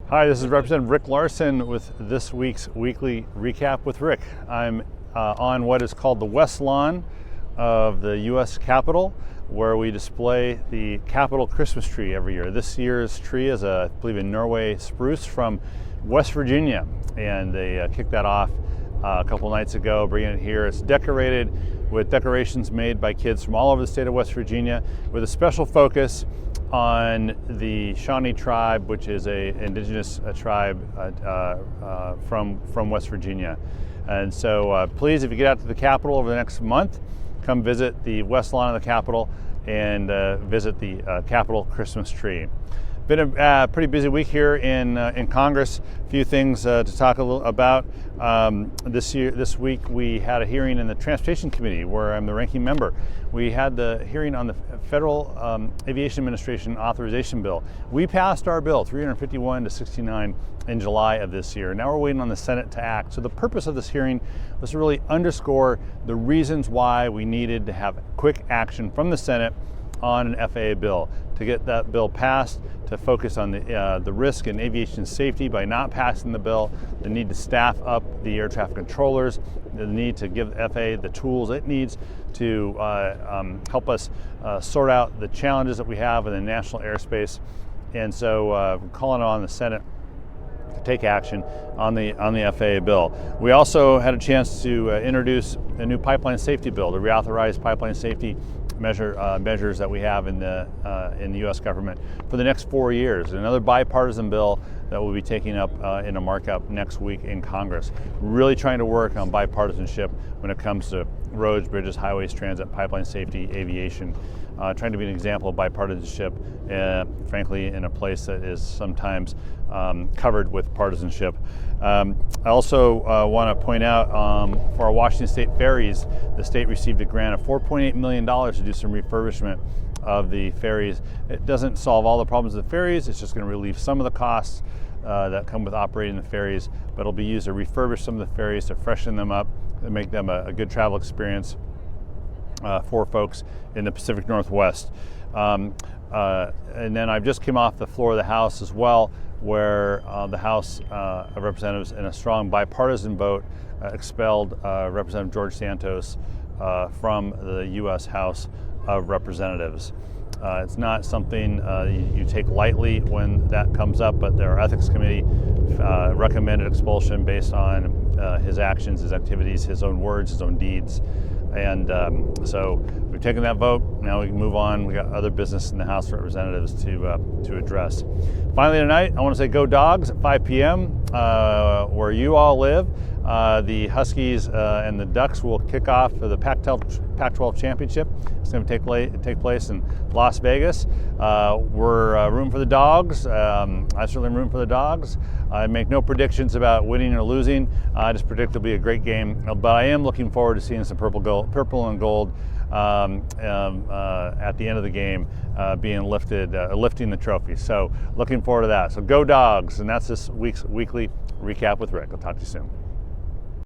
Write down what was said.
Hi, this is Representative Rick Larsen with this week's weekly recap with Rick. I'm on what is called the West Lawn of the U.S. Capitol, where we display the Capitol Christmas tree every year. This year's tree is I believe a Norway spruce from West Virginia, and they kicked that off a couple nights ago, bringing it here. It's decorated with decorations made by kids from all over the state of West Virginia, with a special focus on the Shawnee tribe, which is an indigenous tribe from West Virginia. And so please, if you get out to the Capitol over the next month, come visit the West Lawn of the Capitol and visit the Capitol Christmas tree. Been a pretty busy week here in Congress. A few things to talk a little about. This week we had a hearing in the Transportation Committee, where I'm the ranking member. We had the hearing on the Federal Aviation Administration authorization bill. We passed our bill, 351 to 69, in July of this year. Now we're waiting on the Senate to act. So the purpose of this hearing was to really underscore the reasons why we needed to have quick action from the Senate on an FAA bill, to get that bill passed, to focus on the risk and aviation safety by not passing the bill, the need to staff up the air traffic controllers, the need to give the FAA the tools it needs to help us sort out the challenges that we have in the national airspace. And so we're calling on the Senate to take action on the FAA bill. We also had a chance to introduce a new pipeline safety bill, to reauthorize pipeline safety measures that we have in the U.S. government for the next 4 years. Another bipartisan bill that we'll be taking up in a markup next week in Congress. Really trying to work on bipartisanship when it comes to roads, bridges, highways, transit, pipeline safety, aviation. Trying to be an example of bipartisanship, frankly, in a place that is sometimes covered with partisanship. I also want to point out for our Washington State ferries, the state received a grant of $4.8 million to do some refurbishment of the ferries. It doesn't solve all the problems of the ferries, it's just going to relieve some of the costs that come with operating the ferries, but it'll be used to refurbish some of the ferries, to freshen them up, and make them a good travel experience for folks in the Pacific Northwest. And then I've just came off the floor of the House as well, where the House of Representatives, in a strong bipartisan vote, expelled Representative George Santos from the U.S. House of Representatives. It's not something you take lightly when that comes up, but our Ethics Committee recommended expulsion based on his actions, his activities, his own words, his own deeds. And so we've taken that vote. Now we can move on. We got other business in the House of Representatives to address. Finally tonight, I want to say go Dawgs at 5 p.m. Where you all live. The Huskies and the Ducks will kick off for the Pac-12 championship. It's going to take place in Las Vegas. We're rooting for the Dawgs. I certainly am rooting for the Dawgs. I make no predictions about winning or losing. I just predict it'll be a great game. But I am looking forward to seeing some purple and gold at the end of the game, being lifting the trophy. So looking forward to that. So go Dawgs, and that's this week's weekly recap with Rick. I'll talk to you soon.